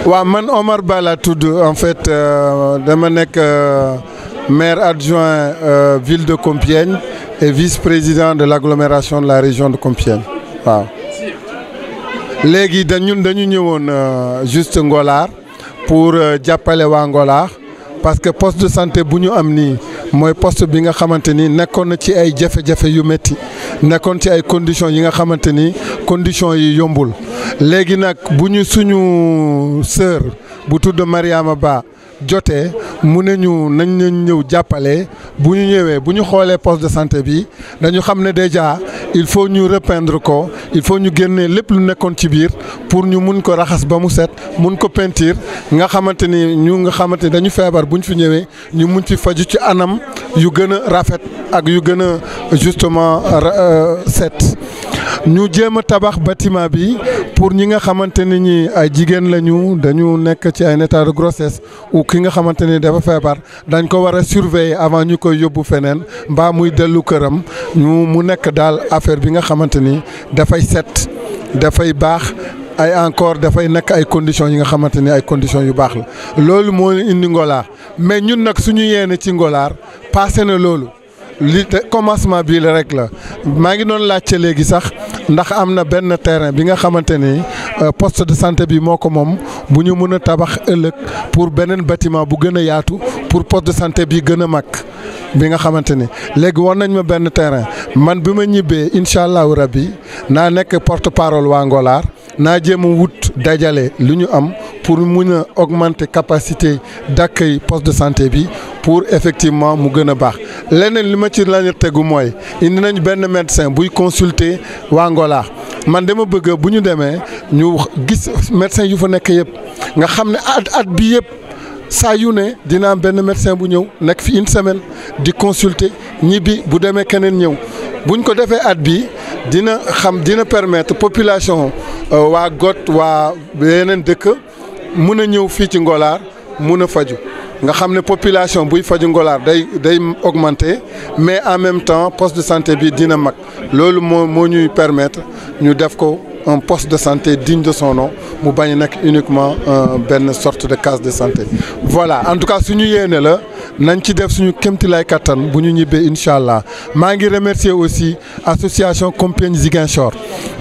waaw man Omar Ba laa tudd en fait dama nekk maire adjoint ville de Compiègne et vice-président de l'agglomération de la région de Compiègne waaw. léegi dañu ñëwoon juste Ngolaar pour jàppale waa Ngolaar parce que poste de santé bu ñu am nii mooy poste bi nga xamante ni nekkoon na ci ay jafe-jafe yu métti nekkoon ci ay conditions yi nga xamante ni conditions yi yombul léegi nag bu ñu suñu sœur bu tudd Mariama Ba jotee mu ne ñu nañ leen ñëw jàppale bu ñu ñëwee bu ñu xoolee poste de santé bi dañu xam ne déjà il faut ñu repeindre ko il faut ñu génnee lépp lu nekkoon ci biir pour ñu mun ko raxas ba mu set mun ko peinture nga xamante ni nga xamante ni dañu feebar bu ñu fi ñëwee ñu mun ci faju ci anam yu gën a rafet ak yu gën a justement set. ñu jéem a tabax bâtiment bi pour ñi nga xamante ni ñi ay jigéen lañu dañu nekk ci ay état de grossesse ou ki nga xamante ni dafa feebar dañ ko war a surveiller avant ñu koy yóbbu feneen mbaa muy dellu këram mu nekk daal affaire bi nga xamante ni dafay set dafay baax ay encore dafay nekk ay conditions yi nga xamante ni ay conditions yu baax la loolu moo indi Ngolaar mais ñun nag suñu yéene ci Ngolaar passé na loolu. li commencement bii la rek la maa ngi doon laajte léegi sax ndax am na benn terrain bi nga xamante ni poste de santé bi moo ko moom bu ñu mën a tabax ëllëg pour beneen bâtiment bu gën a yaatu pour poste de santé bi gën a mag bi nga xamante ni léegi war nañ ma benn terrain man bi ma ñibbee incha allahu rabbi naa nekk porte parole waa Ngolaar naa jéem a wut dajale lu ñu am pour mun a augmenter capacité d'accueil poste de santé bi pour effectivement mu gën a baax leneen li ma ci lañu tegu mooy indi nañ benn médecin buy consulter waa Ngolaar man dama bëgg bu ñu demee ñu gis médecin yu fa nekk yëpp nga xam ne at bi yëpp saa yu ne dina am benn médecin bu ñëw nekk fi une semaine di consulter ñibbi bu demee keneen ñëw buñ ko defee at bi dina permettre population waa Got waa yeneen dëkk mun a ñëw fii ci Ngolaar mun a faju nga xam ne population buy faju Ngolaar day augmenter mais en même temps poste de santé bi dina mag loolu moo ñuy permettre ñu def ko un poste de santé digne de son nom mu bañ a nekk uniquement benn sorte de case de santé. voilà en tout cas suñu yéene la nañ ci def suñu kéemtalaay kattan bu ñu ñibbee incha allah maa ngi remercier aussi association Compiègne Ziguinchor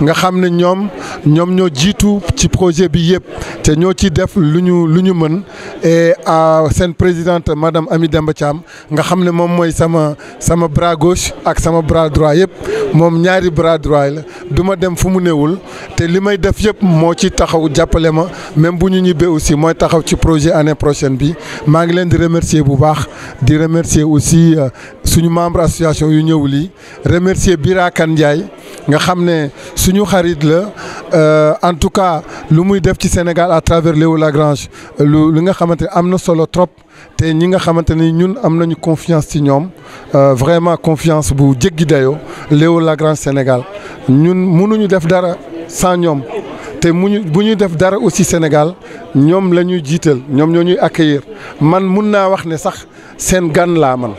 nga xam ne ñoom ñoo jiitu ci projet bi yëpp te ñoo ci def lu ñu mën et seen présidente madame Ami Demba Thiam nga xam ne moom mooy sama bras gauche ak sama bras droit yëpp moom ñaari bras droit la du ma dem fu mu newul te li may def yëpp moo ci taxaw jàppale ma même bu ñu ñibbee aussi mooy taxaw ci projet année prochaine bi maa ngi leen di remercier bu baax di remercier aussi suñu membre association yu ñëw lii remercier Bira Kane Ndiaye nga xam ne suñu xarit la en tout cas lu muy def ci Sénégal à travers Léo Lagrange lu nga xamante ne am na solo trop te ñi nga xamante ni ñun am nañu confiance ci ñoom vraiment confiance bu jéggi dayoo Léo Lagrange Sénégal ñun mënuñu def dara sans ñoom te bu ñuy def dara aussi Sénégal ñoom la ñuy jiital ñoom ñoo ñuy accueillir man mun naa wax ne sax seen gan laa man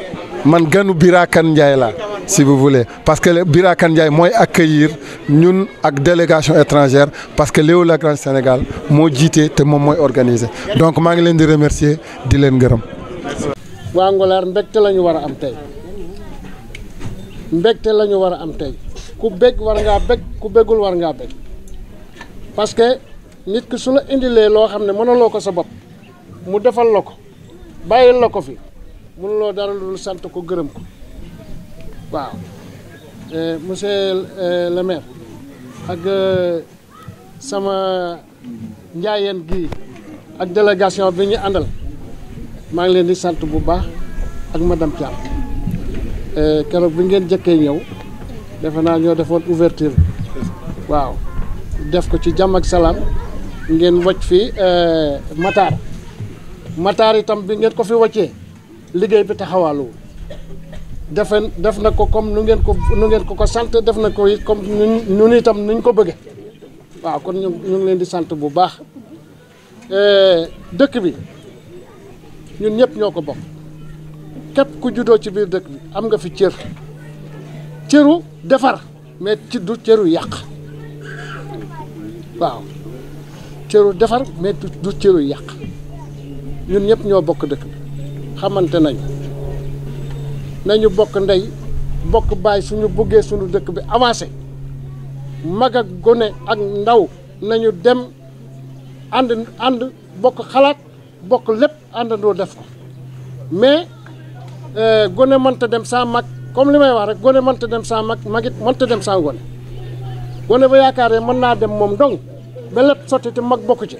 ganu Bira Kane Ndiaye laa si vous voulez parce que Bira Kane Ndiaye mooy accueillir ñun ak délégation étrangère parce que Léo Lagrange Sénégal moo jiite te moom mooy organiser donc maa ngi leen di remercier di leen gërëm. waa Ngolaar mbégte la ñu war a am tey mbégte la ñu war a am tey ku bég war ngaa bég ku bégul war ngaa bég parce que nit ki su la indilee loo xam ne mënaloo ko sa bopp mu defal la ko bàyyil la ko fi mënuloo dara lu sant ko gërëm ko waaw monsieur le maire ak sama njaayeen gi ak délégation bi ñu àndal maa ngi leen di sant bu baax ak madame Thiam keroog bi ngeen jëkkee ñëw defe naa ñoo defoon ouverture waaw def ko ci jàmm ak salaam ngeen wacc fi Matar itam bi ngeen ko fi waccee liggéey bi taxawaalu def na ko comme nu ngeen ko sant def na ko it comme ñun itam nuñ ko bëgge waaw kon ñu ngi leen di sant bu baax dëkk bi ñun ñëpp ñoo ko bokk képp ku juddoo ci biir dëkk bi am nga fi cëru defar mais ci du cëru yàq waaw cëru defar mais du cëru yàq ñun ñëpp ñoo bokk dëkk bi xamante nañu bokk ndey bokk baay suñu buggee suñu dëkk bi avancé mag ak gone ak ndaw nañu dem ànd bokk xalaat bokk lépp àndandoo def ko mais gone mënta dem saa mag comme li may wax rek gone mënta dem saa mag magit mënta dem saa gone gone ba yaakaaree mën naa dem moom dong ba lépp sotti te mag bokk ci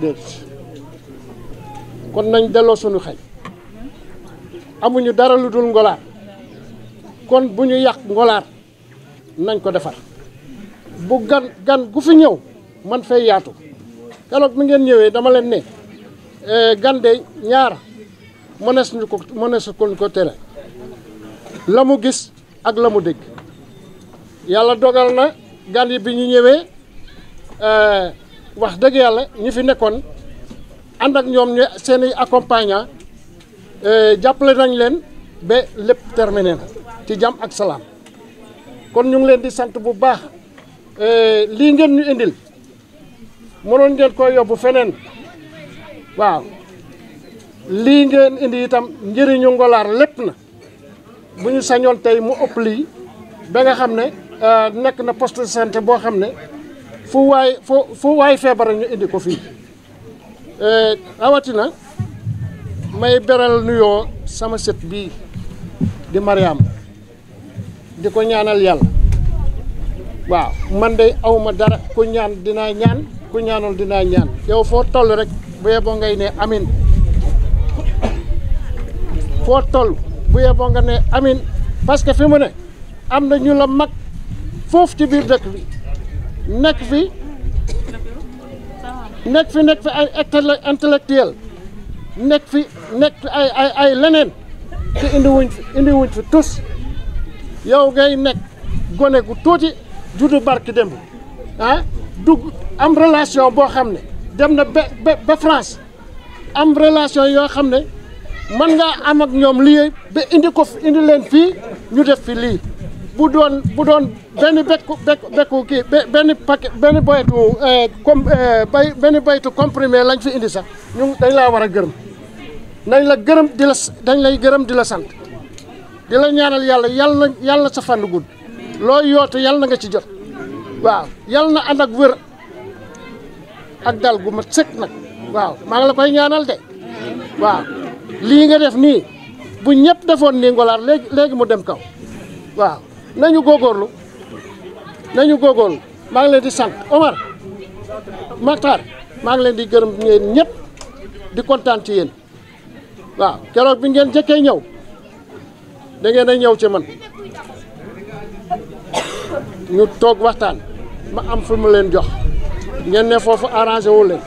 déet kon nañ delloo suñu xel amuñu dara lu dul Ngolaar kon bu ñu yàq Ngolaar nañ ko defar bu gan gu fi ñëw man fay yaatu keroog mi ngeen ñëwee dama leen ne gan de ñaar mënees ko tere la mu gis ak la mu dégg yàlla dogal na gan yi bi ñu ñëwee wax dëgg yàlla ñi fi nekkoon ànd ak ñoom ñu seen i accompagnant jàppale nañ leen ba lépp terminé na ci jàmm ak salaam kon ñu ngi leen di sant bu baax lii ngeen ñu indil mënoon ngeen koy yóbbu feneen waaw lii ngeen indi itam njëriñu Ngolaar lépp na bu ñu sañoon tey mu ëpp lii ba nga xam ne nekk na poste de santé boo xam ne fu waay feebar ñu indi ko fii rawatina may beral nuyoo sama sët bii di Mariam di ko ñaanal yàlla waaw man de awma dara ku ñaan dinaa ñaan ku ñaanul dinaa ñaan yow foo toll rek bu yeboo ngay ne amin foo toll bu yeboo nga ne amin parce que fi mu ne am na ñu la mag foofu ci biir dëkk bi nekk fi ay intellectuel nekk fi ay leneen te indiwuñ fi tus yow ngay nekk gone gu tuuti juddu barki démb dugg am relation boo xam ne dem na ba France am relation yoo xam ne mën ngaa am ak ñoom lii ba indi leen fii ñu def fi lii bu doon benn bekku kii benn paquet benn boytu comprimé lañ fi indi sax ñu dañ laa war a gërëm dañ lay gërëm di la sant di la ñaanal yàlla sa fànn gudd loo yootu yàlla na nga ci jot waaw yàlla na ànd ak wér ak dal gu ma sëkk nag waaw maa ngi la koy ñaanal de waaw lii nga def nii bu ñëpp defoon nii Ngolaar léegi mu dem kaw waaw nañu góorgóorlu maa ngi leen di sant Omar Makhtar maa ngi leen di gërëm ngeen ñëpp di kontaan ci yéen waaw keroog bi ngeen jëkkee ñëw da ngeen a ñëw ci man ñu toog waxtaan ma am fu mu leen jox ngeen ne foofu arrangé wu leen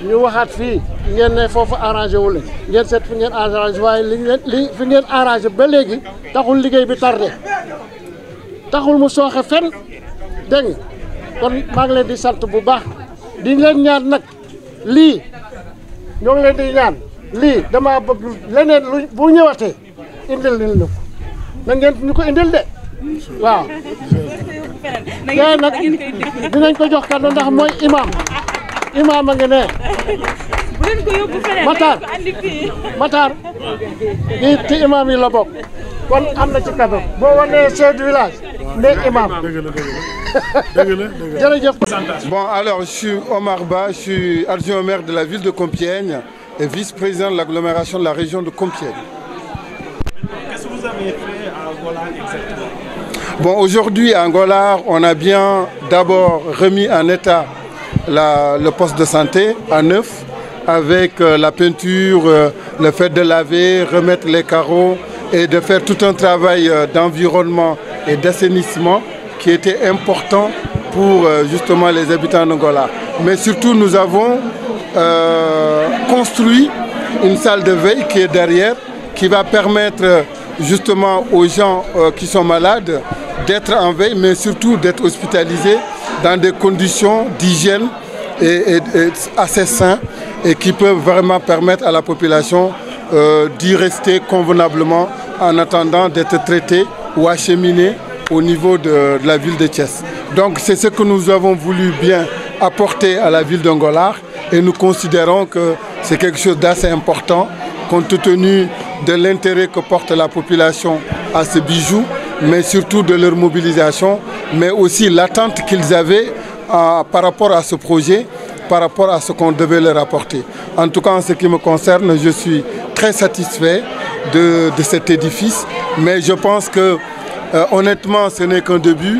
ñu waxaat fii ngeen ne foofu arrangé wu leen ngeen seet fi ngeen arrangé waaye li fi ngeen arrangé ba léegi taxul liggéey bi tardé taxul mu sooxe fenn dégg nga kon maa ngi leen di sant bu baax di leen ñaan nag lii ñoo ngi leen di ñaan lii dama bëgg leneen lu bu ñëwatee indil leen ko na ngeen ñu ko indil de waaw tey nag dinañ ko jox kàddu ndax mooy imam a ngi ne Matar kii ci imam yi la bokk kon am na ci kàddu boo wanee chef du village ne imam jërëjëf. Bon, alors je suis Omar Ba, je suis adjoint au maire de la ville de Compiègne et vice-président de l'agglomération de la région de Compiègne. Qu'est-ce que vous avez fait à Ngolaar exactement? Bon, aujourd'hui à Ngolaar, on a bien d'abord remis en état le poste de santé à neuf avec la peinture, le fait de laver, remettre les carreaux et de faire tout un travail d'environnement et d'assainissement qui était important pour justement les habitants de Ngolaar. Mais surtout, nous avons construit une salle de veille qui est derrière, qui va permettre justement aux gens qui sont malades d'être en veille, mais surtout d'être hospitalisés dans des conditions d'hygiène et assez saines et qui peuvent vraiment permettre à la population d'y rester convenablement en attendant d'être traités ou acheminés au niveau de la ville de Thiès. Donc c'est ce que nous avons voulu bien apporter à la ville d'Ngolard et nous considérons que c'est quelque chose d'assez important compte tenu de l'intérêt que porte la population à ce bijou, mais surtout de leur mobilisation, mais aussi l'attente qu'ils avaient par rapport à ce projet, par rapport à ce qu'on devait leur apporter. En tout cas, en ce qui me concerne, je suis très satisfait de cet édifice, mais je pense que honnêtement, ce n'est qu'un début.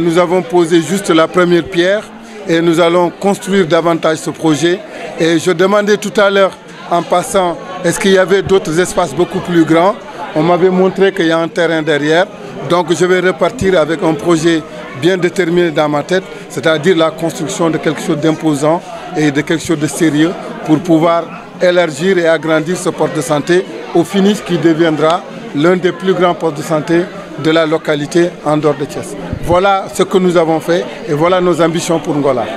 Nous avons posé juste la première pierre et nous allons construire davantage ce projet. Et je demandais tout à l'heure, en passant, est-ce qu'il y avait d'autres espaces beaucoup plus grands? On m'avait montré qu'il y a un terrain derrière. Donc je vais repartir avec un projet bien déterminé dans ma tête, c'est-à-dire la construction de quelque chose d'imposant et de quelque chose de sérieux pour pouvoir élargir et agrandir ce poste de santé au finish qui deviendra l'un des plus grands postes de santé de la localité en dehors de Thiès. Voilà ce que nous avons fait et voilà nos ambitions pour Ngolard.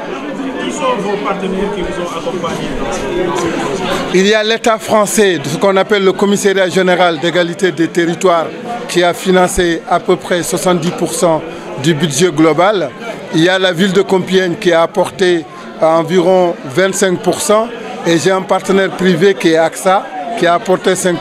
Qui sont vos partenaires qui vous ont accompagné dans ce projet? Il y a l'État français, ce qu'on appelle le Commissariat général d'égalité des territoires, qui a financé à peu près 70% du budget global. Il y a la ville de Compiègne qui a apporté environ 25%. Et j'ai un partenaire privé qui est AXA, qui a apporté 5%.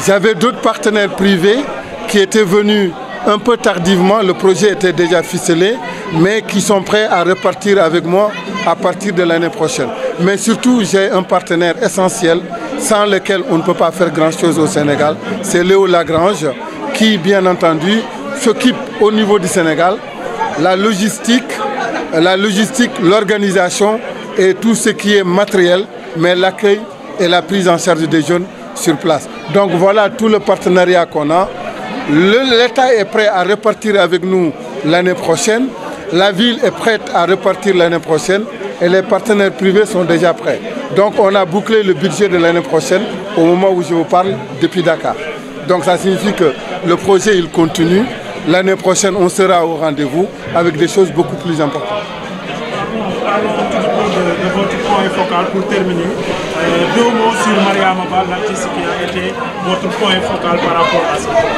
J'avais d'autres partenaires privés qui étaient venus un peu tardivement, le projet était déjà ficelé, mais qui sont prêts à repartir avec moi à partir de l'année prochaine. Mais surtout, j'ai un partenaire essentiel sans lequel on ne peut pas faire grand-chose au Sénégal. C'est Léo Lagrange qui, bien entendu, s'occupe au niveau du Sénégal, la logistique, l'organisation et tout ce qui est matériel, mais l'accueil et la prise en charge des jeunes sur place. Donc voilà tout le partenariat qu'on a. L'État est prêt à repartir avec nous l'année prochaine. La ville est prête à repartir l'année prochaine et les partenaires privés sont déjà prêts. Donc on a bouclé le budget de l'année prochaine au moment où je vous parle depuis Dakar. Donc ça signifie que le projet il continue. L'année prochaine on sera au rendez-vous avec des choses beaucoup plus importantes. Parlons un petit peu de votre point focal pour terminer. 2 mots sur Mariama Ba, l'artiste qui a été votre point focal par rapport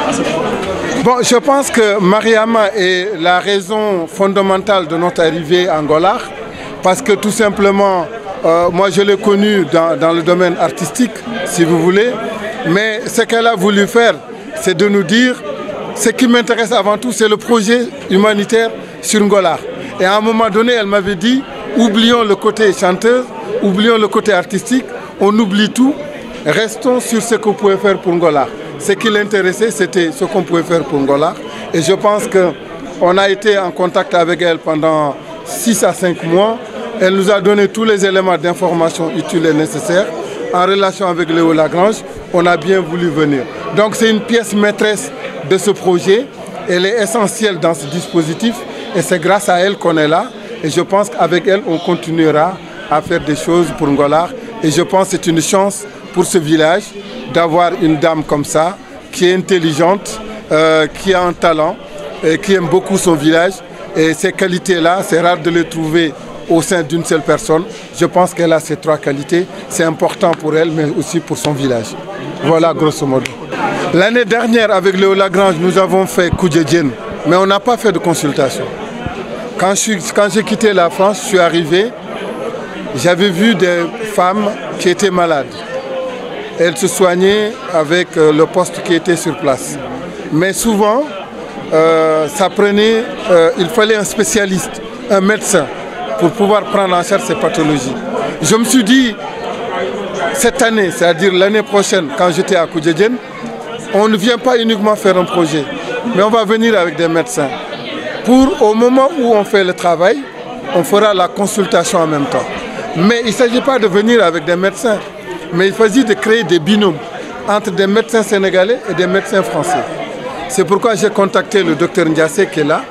à ce projet. Bon, je pense que Mariama est la raison fondamentale de notre arrivée à Ngolard, parce que tout simplement, moi je l'ai connue dans le domaine artistique, si vous voulez, mais ce qu'elle a voulu faire, c'est de nous dire, ce qui m'intéresse avant tout, c'est le projet humanitaire sur Ngolard. Et à un moment donné, elle m'avait dit, oublions le côté chanteuse, oublions le côté artistique, on oublie tout, restons sur ce qu'on pouvait faire pour Ngolard. Ce qui l'intéressait, c'était ce qu'on pouvait faire pour Ngolard. Et je pense qu'on a été en contact avec elle pendant 6 à 5 mois. Elle nous a donné tous les éléments d'information utiles et nécessaires. En relation avec Léo Lagrange, on a bien voulu venir. Donc c'est une pièce maîtresse de ce projet. Elle est essentielle dans ce dispositif. Et c'est grâce à elle qu'on est là. Et je pense qu'avec elle, on continuera à faire des choses pour Ngolard. Et je pense que c'est une chance pour ce village d'avoir une dame comme ça, qui est intelligente, qui a un talent, et qui aime beaucoup son village. Et ces qualités-là, c'est rare de les trouver au sein d'une seule personne. Je pense qu'elle a ces 3 qualités. C'est important pour elle, mais aussi pour son village. Voilà, grosso modo. L'année dernière, avec Léo Lagrange, nous avons fait Koudjedjen, mais on n'a pas fait de consultation. Quand j'ai quitté la France, je suis arrivé, j'avais vu des femmes qui étaient malades. Elles se soignaient avec le poste qui était sur place. Mais souvent, il fallait un spécialiste, un médecin, pour pouvoir prendre en charge ces pathologies. Je me suis dit, cette année, c'est-à-dire l'année prochaine, quand j'étais à Koudjedjen, on ne vient pas uniquement faire un projet, mais on va venir avec des médecins. Au moment où on fait le travail, on fera la consultation en même temps. Mais il ne s'agit pas de venir avec des médecins, mais il s'agit de créer des binômes entre des médecins sénégalais et des médecins français. C'est pourquoi j'ai contacté le docteur Ndiassé qui est là,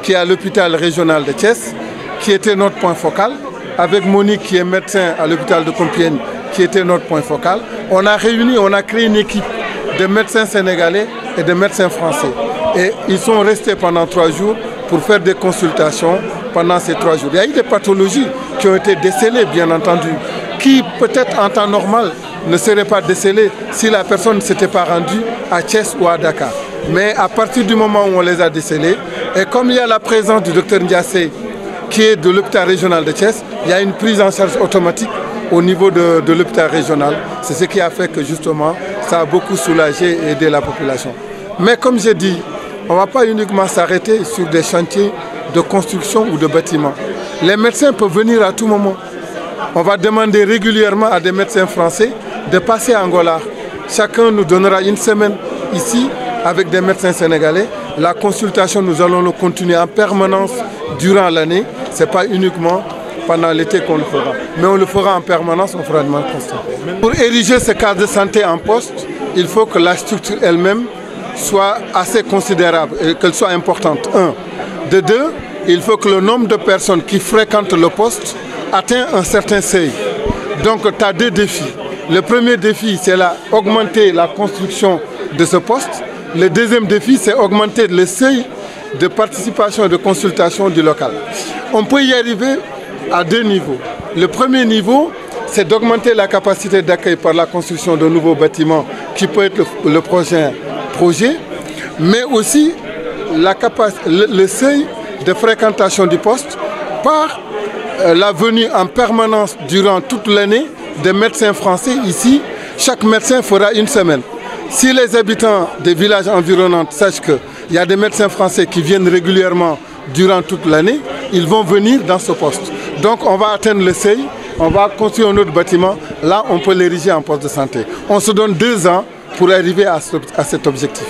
qui est à l'hôpital régional de Thiès, qui était notre point focal, avec Monique qui est médecin à l'hôpital de Compiègne, qui était notre point focal. On a réuni, on a créé une équipe de médecins sénégalais et de médecins français. Et ils sont restés pendant 3 jours pour faire des consultations pendant ces 3 jours. Il y a eu des pathologies qui ont été décelées, bien entendu, qui peut-être en temps normal ne seraient pas décelées si la personne ne s'était pas rendue à Thiès ou à Dakar. Mais à partir du moment où on les a décelées, et comme il y a la présence du docteur Ndiassé qui est de l'hôpital régional de Thiès, il y a une prise en charge automatique au niveau de l'hôpital régional. C'est ce qui a fait que justement, ça a beaucoup soulagé et aidé la population. Mais comme j'ai dit, on ne va pas uniquement s'arrêter sur des chantiers de construction ou de bâtiments. Les médecins peuvent venir à tout moment. On va demander régulièrement à des médecins français de passer à Angola. Chacun nous donnera une semaine ici avec des médecins sénégalais. La consultation, nous allons le continuer en permanence durant l'année. Ce n'est pas uniquement pendant l'été qu'on le fera. Mais on le fera en permanence, on fera de manière constante. Pour ériger ce cadre de santé en poste, il faut que la structure elle-même soit assez considérable et qu'elle soit importante. Un. De deux, il faut que le nombre de personnes qui fréquentent le poste atteigne un certain seuil. Donc tu as deux défis. Le premier défi, c'est augmenter la construction de ce poste. Le deuxième défi, c'est augmenter le seuil de participation et de consultation du local. On peut y arriver à deux niveaux. Le premier niveau, c'est d'augmenter la capacité d'accueil par la construction de nouveaux bâtiments qui peut être le prochain projet, mais aussi le seuil de fréquentation du poste par la venue en permanence durant toute l'année des médecins français ici. Chaque médecin fera une semaine. Si les habitants des villages environnants sachent qu'il y a des médecins français qui viennent régulièrement durant toute l'année, ils vont venir dans ce poste. Donc on va atteindre le seuil, on va construire un autre bâtiment, là on peut l'ériger en poste de santé. On se donne 2 ans pour arriver à cet objectif.